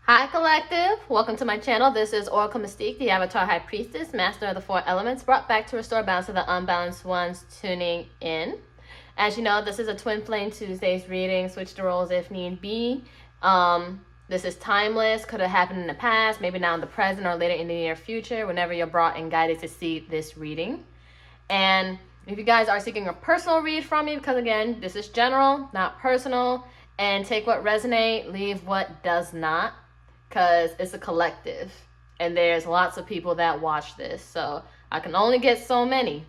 Hi Collective, welcome to my channel. This is Oracle Mystique, the Avatar High Priestess, Master of the Four Elements, brought back to restore balance to the unbalanced ones tuning in. As you know, this is a Twin Flame Tuesdays reading, switch the roles if need be. This is timeless, could have happened in the past, maybe now in the present or later in the near future, whenever you're brought and guided to see this reading. And if you guys are seeking a personal read from me, because again, this is general, not personal, and take what resonates, leave what does not. Because it's a collective and there's lots of people that watch this, so I can only get so many.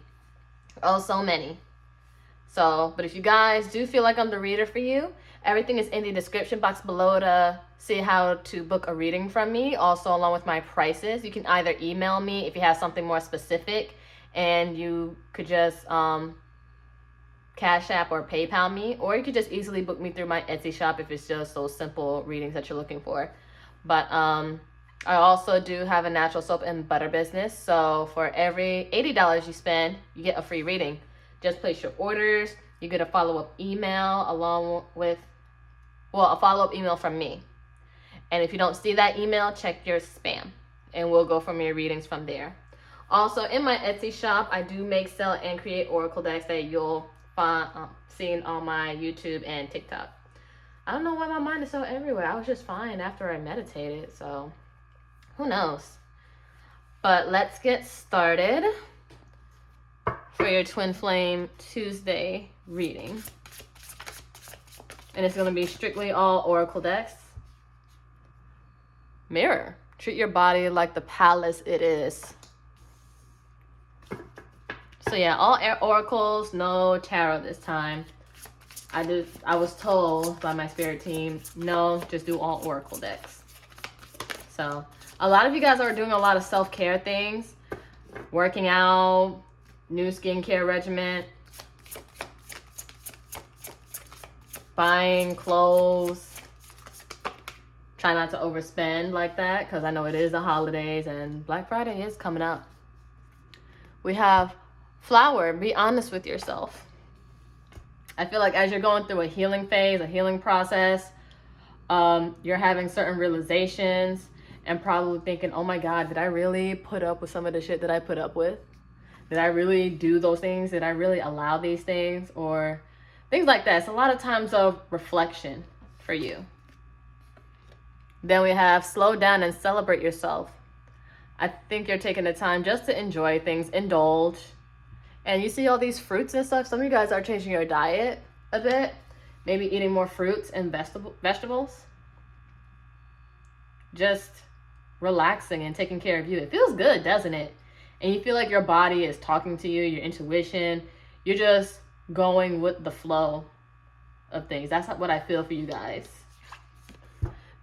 But if you guys do feel like I'm the reader for you, everything is in the description box below to see how to book a reading from me, also along with my prices. You can either email me if you have something more specific, and you could just Cash App or PayPal me, or you could just easily book me through my Etsy shop if it's just those simple readings that you're looking for. But I also do have a natural soap and butter business. So for every $80 you spend, you get a free reading. Just place your orders. You get a follow-up email along with, a follow-up email from me. And if you don't see that email, check your spam. And we'll go from your readings from there. Also, in my Etsy shop, I do make, sell, and create oracle decks that you'll find seen on my YouTube and TikTok. I don't know why my mind is so everywhere. I was just fine after I meditated, so who knows? But let's get started for your Twin Flame Tuesday reading. And it's going to be strictly all oracle decks. Mirror. Treat your body like the palace it is. So yeah, all oracles, no tarot this time. I was told by my spirit team, no, just do all oracle decks. So a lot of you guys are doing a lot of self-care things, working out, new skincare regimen, buying clothes. Try not to overspend like that, because I know it is the holidays and Black Friday is coming up. We have flower. Be honest with yourself. I feel like as you're going through a healing phase, a healing process, you're having certain realizations and probably thinking, oh my God, did I really put up with some of the shit that I put up with? Did I really do those things? Did I really allow these things? Or things like that. It's a lot of times of reflection for you. Then we have slow down and celebrate yourself. I think you're taking the time just to enjoy things, indulge. And you see all these fruits and stuff. Some of you guys are changing your diet a bit. Maybe eating more fruits and vegetables. Just relaxing and taking care of you. It feels good, doesn't it? And you feel like your body is talking to you, your intuition. You're just going with the flow of things. That's what I feel for you guys.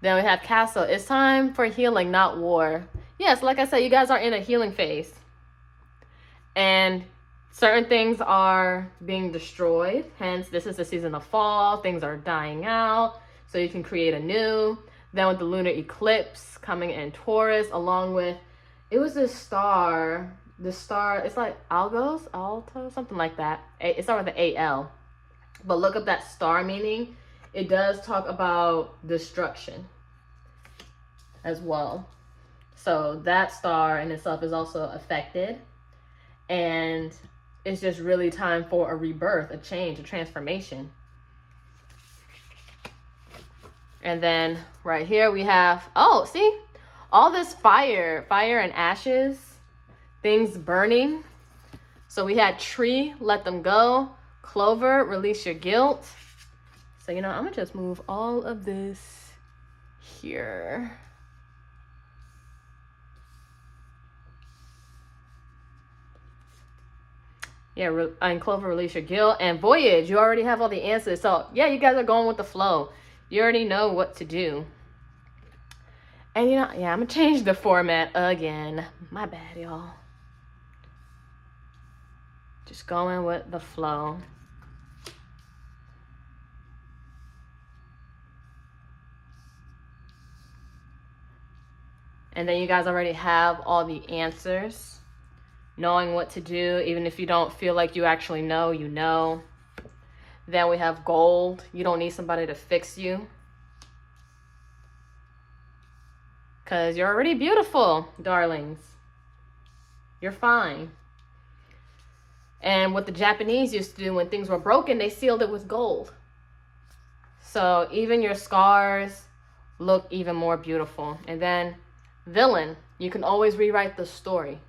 Then we have Castle. It's time for healing, not war. Yes, like I said, you guys are in a healing phase. And certain things are being destroyed. Hence, this is the season of fall. Things are dying out. So you can create anew. Then with the lunar eclipse coming in Taurus, along with, it was this star. This star, it's like Alto, something like that. It starts with the AL. But look up that star meaning. It does talk about destruction as well. So that star in itself is also affected. And it's just really time for a rebirth, a change, a transformation. And then right here we have, see? All this fire and ashes, things burning. So we had tree, let them go. Clover, release your guilt. So, I'm going to just move all of this here. Yeah, and Clover, release your guilt. And Voyage, you already have all the answers. So, yeah, you guys are going with the flow. You already know what to do. And, I'm going to change the format again. My bad, y'all. Just going with the flow. And then you guys already have all the answers. Knowing what to do, even if you don't feel like you actually know, you know. Then we have gold. You don't need somebody to fix you. Because you're already beautiful, darlings. You're fine. And what the Japanese used to do when things were broken, they sealed it with gold. So even your scars look even more beautiful. And then villain, you can always rewrite the story.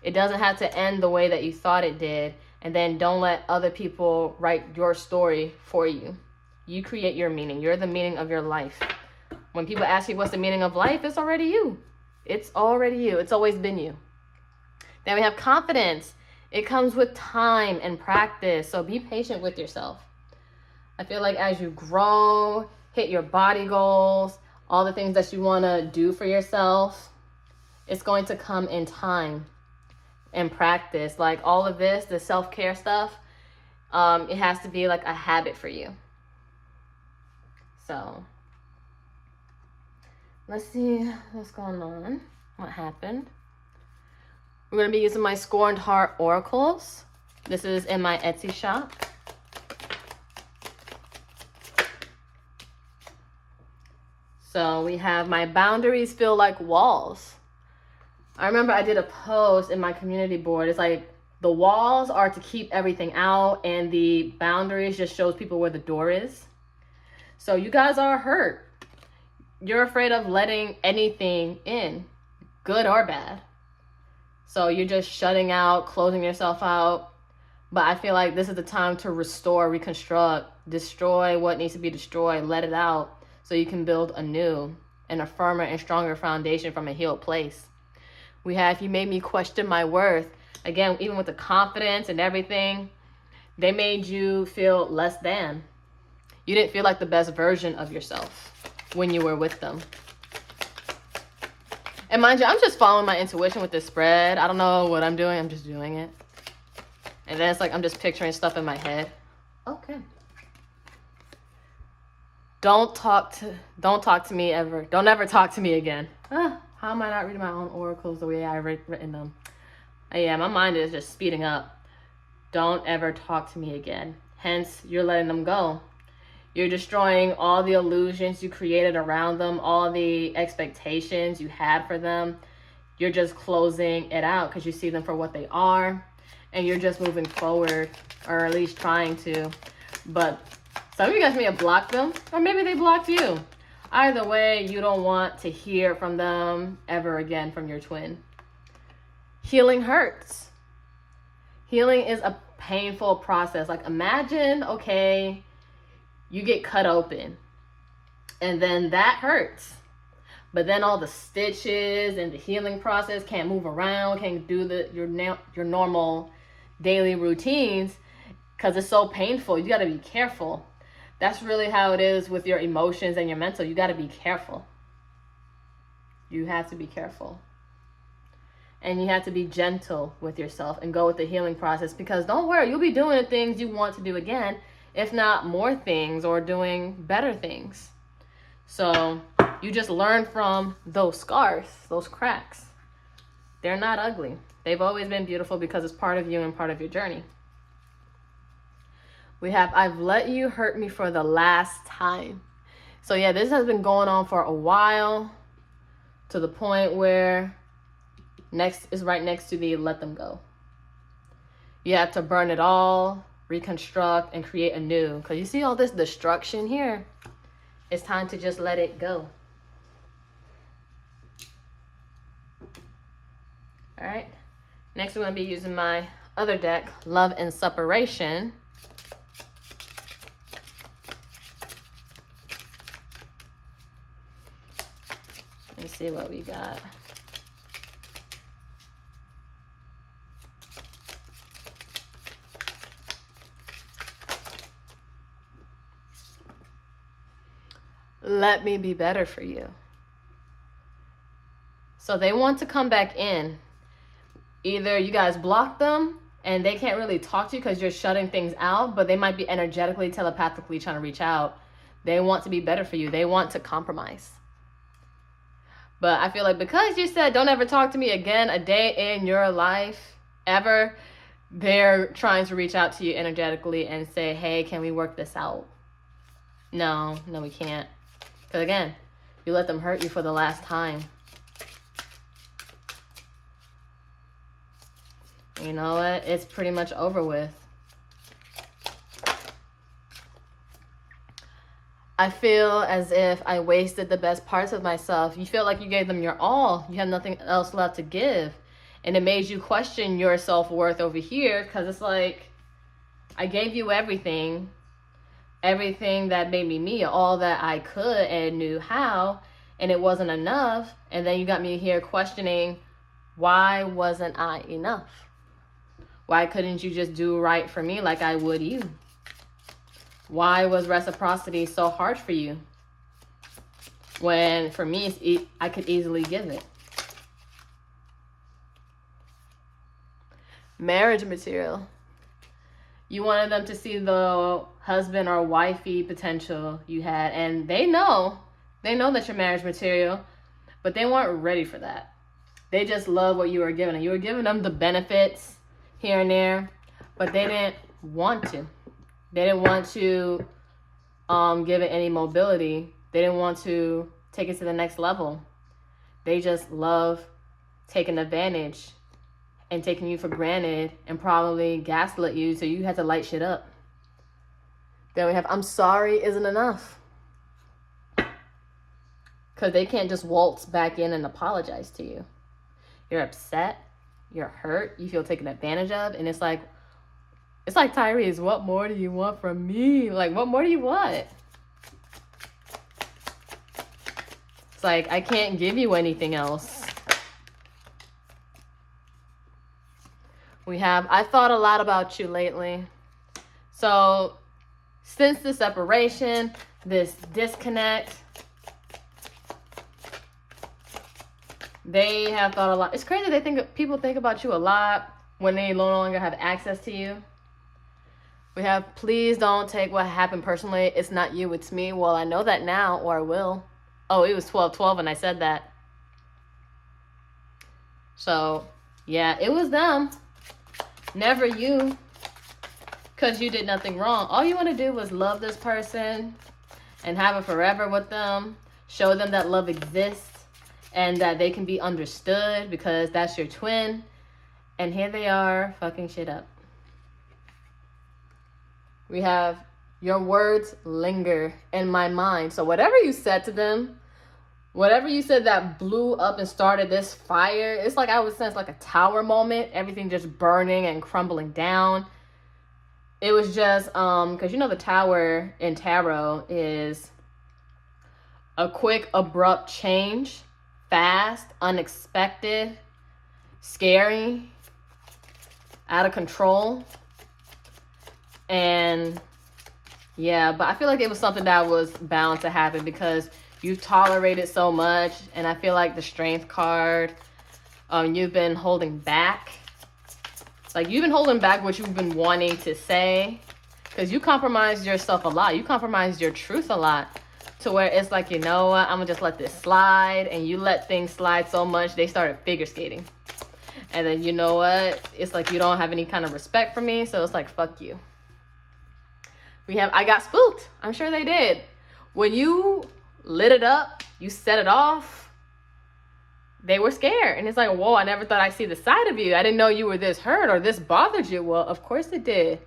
It doesn't have to end the way that you thought it did. And then don't let other people write your story for you. You create your meaning. You're the meaning of your life. When people ask you what's the meaning of life, it's already you. It's already you. It's always been you. Then we have confidence. It comes with time and practice. So be patient with yourself. I feel like as you grow, hit your body goals, all the things that you want to do for yourself, it's going to come in time and practice. Like all of this, the self-care stuff, it has to be like a habit for you. So let's see what's going on. What happened? We're going to be using my Scorned Heart Oracles. This is in my Etsy shop. So we have my boundaries feel like walls. I remember I did a post in my community board. It's like the walls are to keep everything out and the boundaries just shows people where the door is. So you guys are hurt. You're afraid of letting anything in, good or bad. So you're just shutting out, closing yourself out. But I feel like this is the time to restore, reconstruct, destroy what needs to be destroyed, let it out so you can build anew and a firmer and stronger foundation from a healed place. We have, you made me question my worth. Again, even with the confidence and everything, they made you feel less than. You didn't feel like the best version of yourself when you were with them. And mind you, I'm just following my intuition with this spread. I don't know what I'm doing. I'm just doing it. And then it's like I'm just picturing stuff in my head. Okay. Don't talk to me ever. Don't ever talk to me again. How am I not reading my own oracles the way I've written them? Yeah, my mind is just speeding up. Don't ever talk to me again. Hence, you're letting them go. You're destroying all the illusions you created around them, all the expectations you had for them. You're just closing it out because you see them for what they are. And you're just moving forward, or at least trying to. But some of you guys may have blocked them, or maybe they blocked you. Either way, you don't want to hear from them ever again from your twin. Healing hurts. Healing is a painful process. Like imagine, okay, you get cut open and then that hurts. But then all the stitches and the healing process can't move around, can't do your normal daily routines because it's so painful. You got to be careful. That's really how it is with your emotions and your mental. You got to be careful. You have to be careful. And you have to be gentle with yourself and go with the healing process because don't worry, you'll be doing the things you want to do again, if not more things or doing better things. So you just learn from those scars, those cracks. They're not ugly. They've always been beautiful because it's part of you and part of your journey. We have, I've let you hurt me for the last time. So yeah, this has been going on for a while to the point where next is right next to the let them go. You have to burn it all, reconstruct, and create anew. Because you see all this destruction here? It's time to just let it go. All right. Next, we're going to be using my other deck, Love and Separation. Let's see what we got. Let me be better for you. So they want to come back in. Either you guys block them and they can't really talk to you because you're shutting things out, but they might be energetically, telepathically trying to reach out. They want to be better for you. They want to compromise. But I feel like because you said don't ever talk to me again a day in your life ever, they're trying to reach out to you energetically and say, hey, can we work this out? No, we can't. Because again, you let them hurt you for the last time. You know what? It's pretty much over with. I feel as if I wasted the best parts of myself. You feel like you gave them your all. You have nothing else left to give. And it made you question your self-worth over here, because it's like, I gave you everything that made me, all that I could and knew how, and it wasn't enough. And then you got me here questioning, why wasn't I enough? Why couldn't you just do right for me like I would you? Why was reciprocity so hard for you? When for me, I could easily give it. Marriage material. You wanted them to see the husband or wifey potential you had. And they know that you're marriage material, but they weren't ready for that. They just love what you were giving them. You were giving them the benefits here and there, but they didn't want to. They didn't want to give it any mobility. They didn't want to take it to the next level. They just love taking advantage and taking you for granted and probably gaslit you so you had to light shit up. Then we have, I'm sorry isn't enough. Because they can't just waltz back in and apologize to you. You're upset. You're hurt. You feel taken advantage of. And it's like Tyrese, what more do you want from me? Like, what more do you want? It's like, I can't give you anything else. We have, I thought a lot about you lately. So, since the separation, this disconnect, they have thought a lot. It's crazy people think about you a lot when they no longer have access to you. We have, please don't take what happened personally. It's not you, it's me. Well, I know that now, or I will. Oh, it was 12/12 when I said that. So, yeah, it was them. Never you. Because you did nothing wrong. All you want to do was love this person and have it forever with them. Show them that love exists and that they can be understood because that's your twin. And here they are fucking shit up. We have, your words linger in my mind. So whatever you said to them, whatever you said that blew up and started this fire, it's like I would sense like a tower moment, everything just burning and crumbling down. It was just, because you know the tower in tarot is a quick, abrupt change, fast, unexpected, scary, out of control. And yeah, but I feel like it was something that was bound to happen because you've tolerated so much. And I feel like the Strength card, you've been holding back. Like, you've been holding back what you've been wanting to say. Because you compromised yourself a lot. You compromised your truth a lot. To where it's like, you know what? I'm going to just let this slide. And you let things slide so much, they started figure skating. And then, you know what? It's like you don't have any kind of respect for me. So it's like, fuck you. We have, I got spooked. I'm sure they did. When you lit it up, you set it off, they were scared. And it's like, whoa, I never thought I'd see the side of you. I didn't know you were this hurt or this bothered you. Well, of course it did.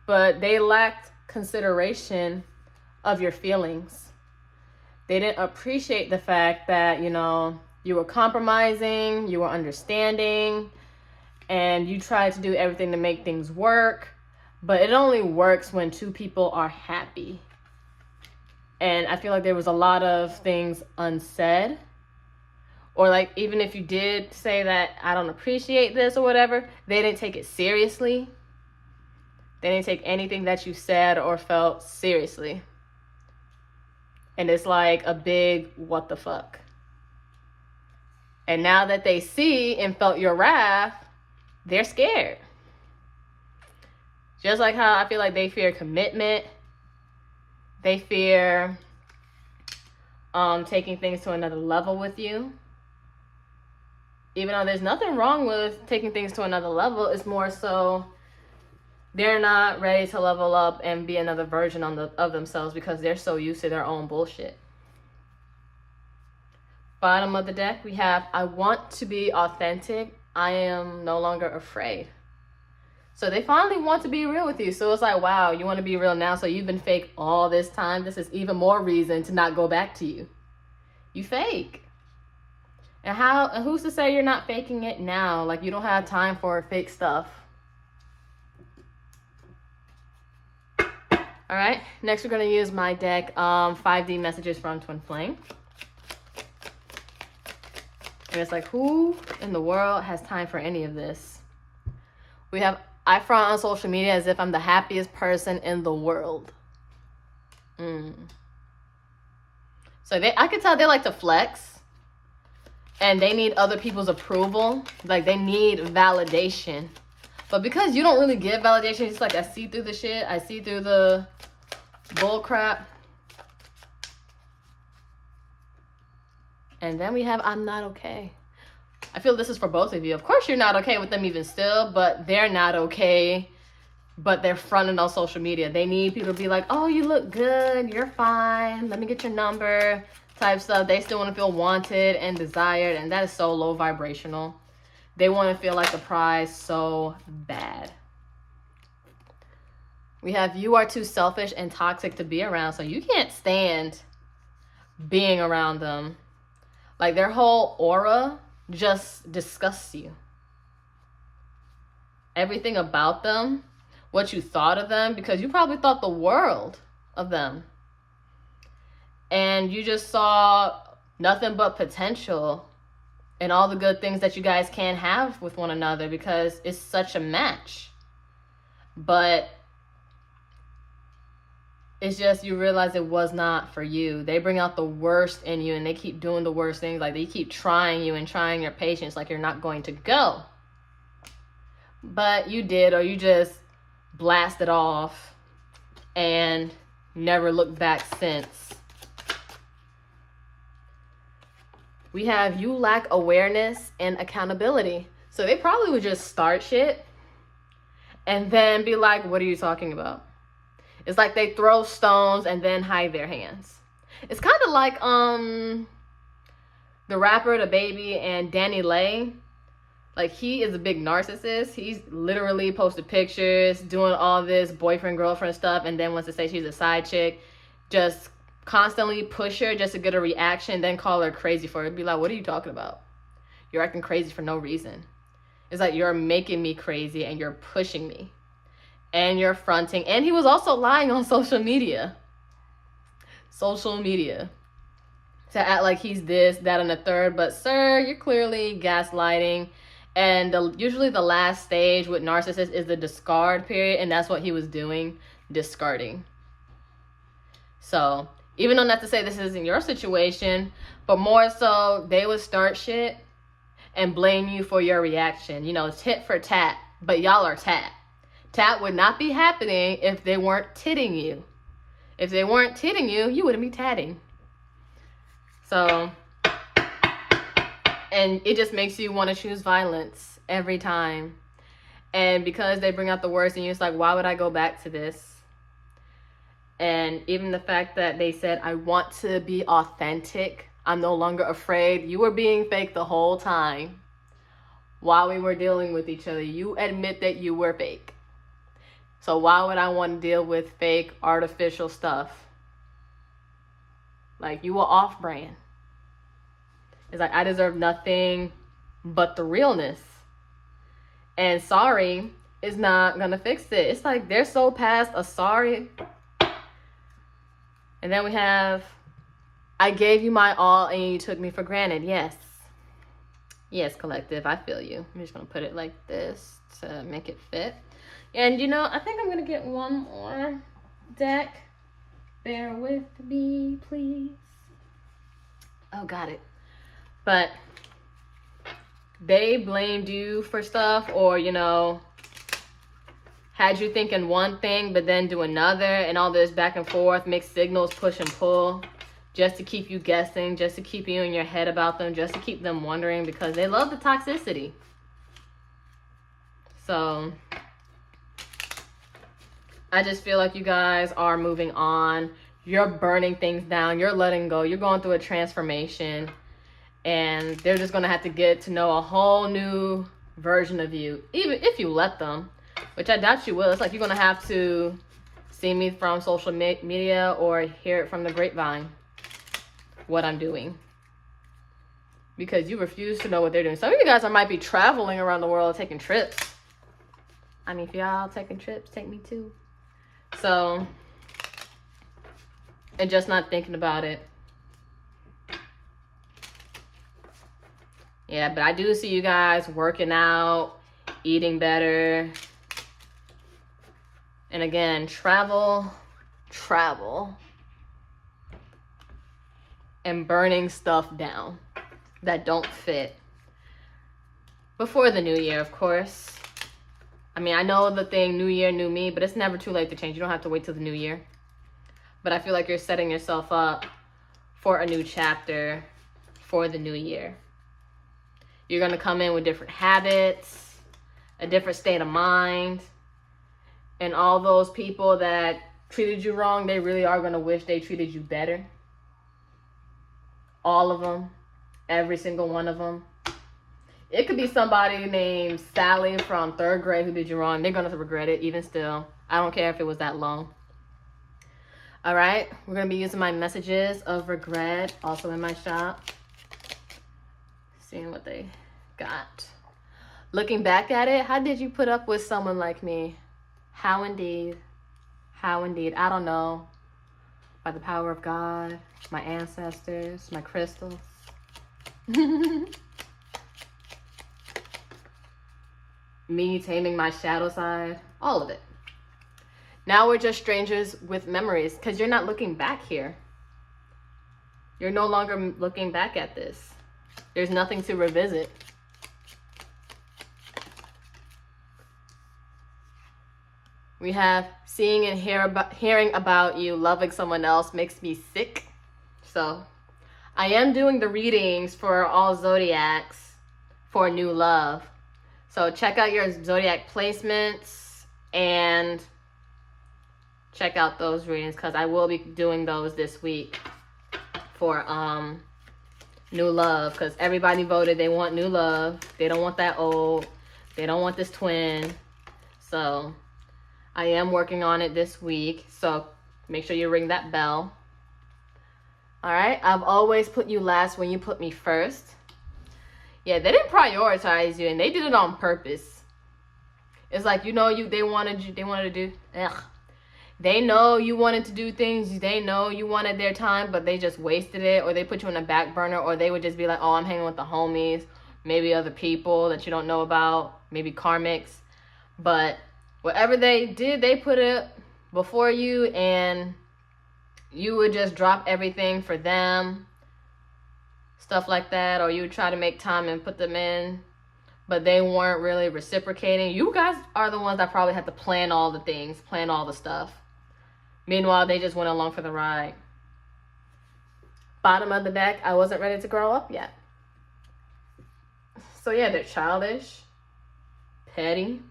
But they lacked consideration of your feelings. They didn't appreciate the fact that, you know, you were compromising, you were understanding, and you tried to do everything to make things work. But it only works when two people are happy. And I feel like there was a lot of things unsaid. Or like, even if you did say that I don't appreciate this or whatever, they didn't take it seriously. They didn't take anything that you said or felt seriously. And it's like a big what the fuck. And now that they see and felt your wrath, they're scared. Just like how I feel like they fear commitment. They fear taking things to another level with you. Even though there's nothing wrong with taking things to another level, it's more so they're not ready to level up and be another version of themselves because they're so used to their own bullshit. Bottom of the deck, we have, I want to be authentic. I am no longer afraid. So they finally want to be real with you. So it's like, wow, you want to be real now? So you've been fake all this time. This is even more reason to not go back to you. You fake. And who's to say you're not faking it now? Like, you don't have time for fake stuff. All right, next we're going to use my deck, 5D messages from Twin Flame. And it's like, who in the world has time for any of this? We have, I front on social media as if I'm the happiest person in the world. So I could tell they like to flex. And they need other people's approval. Like, they need validation. But because you don't really give validation, it's like, I see through the shit. I see through the bull crap. And then we have, I'm not okay. I feel this is for both of you. Of course, you're not okay with them even still, but they're not okay. But they're fronting on social media. They need people to be like, oh, you look good. You're fine. Let me get your number. Type stuff. They still want to feel wanted and desired. And that is so low vibrational. They want to feel like the prize so bad. We have, you are too selfish and toxic to be around. So you can't stand being around them. Like, their whole aura just disgusts you. Everything about them, what you thought of them, because you probably thought the world of them. And you just saw nothing but potential and all the good things that you guys can have with one another because it's such a match. But it's just, you realize it was not for you. They bring out the worst in you and they keep doing the worst things. Like, they keep trying you and trying your patience like you're not going to go. But you did, or you just blasted off and never looked back since. We have, you lack awareness and accountability. So they probably would just start shit and then be like, what are you talking about? It's like they throw stones and then hide their hands. It's kind of like the rapper, the baby, and Danny Lay. Like, he is a big narcissist. He's literally posted pictures, doing all this boyfriend, girlfriend stuff, and then wants to say she's a side chick. Just constantly push her just to get a reaction, then call her crazy for it. Be like, what are you talking about? You're acting crazy for no reason. It's like, you're making me crazy and you're pushing me. And you're fronting. And he was also lying on social media. Social media. To act like he's this, that, and the third. But sir, you're clearly gaslighting. And usually the last stage with narcissists is the discard period. And that's what he was doing. Discarding. So, even though not to say this isn't your situation, but more so, they would start shit and blame you for your reaction. You know, it's tit for tat. But y'all are tat. Tat would not be happening if they weren't titting you. If they weren't titting you, you wouldn't be tatting. So, and it just makes you want to choose violence every time. And because they bring out the worst in you, it's like, why would I go back to this? And even the fact that they said, I want to be authentic. I'm no longer afraid. You were being fake the whole time. While we were dealing with each other, you admit that you were fake. So why would I want to deal with fake, artificial stuff? Like, you were off-brand. It's like, I deserve nothing but the realness. And sorry is not going to fix it. It's like, they're so past a sorry. And then we have, I gave you my all and you took me for granted. Yes. Yes, collective, I feel you. I'm just going to put it like this to make it fit. And, you know, I think I'm going to get one more deck. Bear with me, please. Oh, got it. But they blamed you for stuff, or, you know, had you thinking one thing but then do another, and all this back and forth, mixed signals, push and pull, just to keep you guessing, just to keep you in your head about them, just to keep them wondering, because they love the toxicity. So I just feel like you guys are moving on. You're burning things down. You're letting go. You're going through a transformation. And they're just going to have to get to know a whole new version of you. Even if you let them. which I doubt you will. It's like you're going to have to see me from social media or hear it from the grapevine, what I'm doing. Because you refuse to know what they're doing. Some of you guys might be traveling around the world, taking trips. I mean, if y'all taking trips, take me too. So, and just not thinking about it. Yeah, but I do see you guys working out, eating better. And again, travel, and burning stuff down that don't fit. Before the new year, of course. I mean, I know the thing, new year, new me, but it's never too late to change. You don't have to wait till the new year. But I feel like you're setting yourself up for a new chapter for the new year. You're going to come in with different habits, a different state of mind. And all those people that treated you wrong, they really are going to wish they treated you better. All of them. Every single one of them. It could be somebody named Sally from 3rd grade who did you wrong. They're going to regret it even still. I don't care if it was that long. All right. We're going to be using my messages of regret also in my shop. Seeing what they got. Looking back at it, how did you put up with someone like me? How indeed? How indeed? I don't know. By the power of God, my ancestors, my crystals. Me taming my shadow side, all of it. Now we're just strangers with memories because you're not looking back here. You're no longer looking back at this. There's nothing to revisit. We have seeing and hearing about you loving someone else makes me sick. So I am doing the readings for all zodiacs for new love. So check out your zodiac placements and check out those readings because I will be doing those this week for new love because everybody voted they want new love. They don't want that old. They don't want this twin. So I am working on it this week. So make sure you ring that bell. All right. I've always put you last when you put me first. Yeah, they didn't prioritize you, and they did it on purpose. It's like, you know, they wanted to do. They know you wanted to do things. They know you wanted their time, but they just wasted it, or they put you on a back burner, or they would just be like, oh, I'm hanging with the homies, maybe other people that you don't know about, maybe karmics. But whatever they did, they put it before you, and you would just drop everything for them. Stuff like that, or you would try to make time and put them in, but they weren't really reciprocating. You guys are the ones that probably had to plan all the things, plan all the stuff. Meanwhile, they just went along for the ride. Bottom of the deck, I wasn't ready to grow up yet. So yeah, they're childish, petty,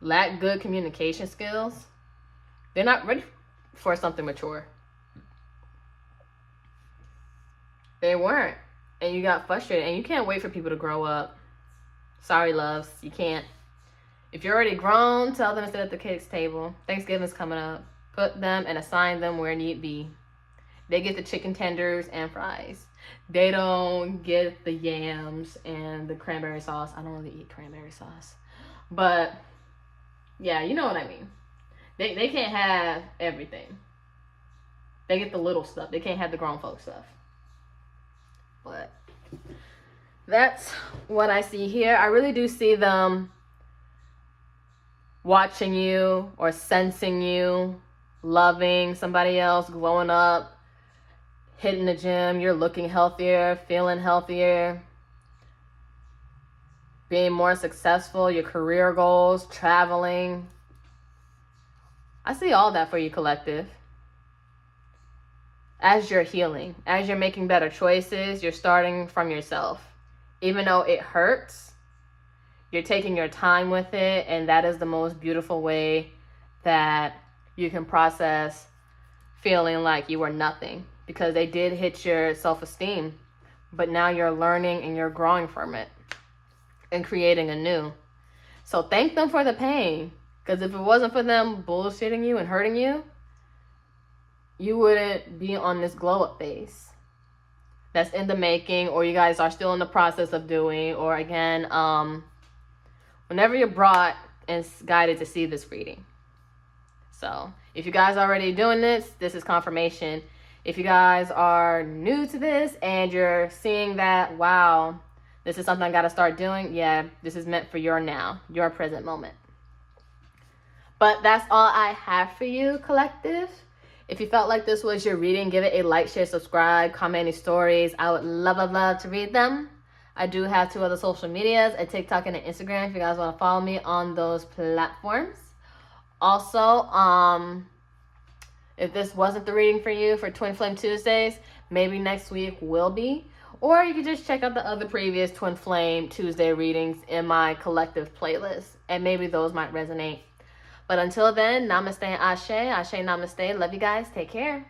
lack good communication skills. They're not ready for something mature. They weren't. And you got frustrated. And you can't wait for people to grow up. Sorry, loves. You can't. If you're already grown, tell them to sit at the kids' table. Thanksgiving's coming up. Put them and assign them where need be. They get the chicken tenders and fries. They don't get the yams and the cranberry sauce. I don't really eat cranberry sauce. But, yeah, you know what I mean. They can't have everything. They get the little stuff. They can't have the grown folk stuff. But that's what I see here. I really do see them watching you or sensing you, loving somebody else, glowing up, hitting the gym. You're looking healthier, feeling healthier, being more successful, your career goals, traveling. I see all that for you, collective. As you're healing, as you're making better choices, you're starting from yourself. Even though it hurts, you're taking your time with it, and that is the most beautiful way that you can process feeling like you were nothing, because they did hit your self-esteem, but now you're learning and you're growing from it and creating anew. So thank them for the pain. Because if it wasn't for them bullshitting you and hurting you, you wouldn't be on this glow up phase that's in the making, or you guys are still in the process of doing, or again, whenever you're brought and guided to see this reading. So if you guys are already doing this is confirmation. If you guys are new to this and you're seeing that, wow, this is something I got to start doing, yeah, this is meant for your now, your present moment. But that's all I have for you, collective. If you felt like this was your reading, give it a like, share, subscribe, comment any stories. I would love to read them. I do have 2 other social medias, a TikTok and an Instagram, if you guys want to follow me on those platforms. Also, if this wasn't the reading for you for Twin Flame Tuesdays, maybe next week will be. Or you can just check out the other previous Twin Flame Tuesday readings in my collective playlist, and maybe those might resonate. But until then, namaste and ashe, ashe, namaste. Love you guys. Take care.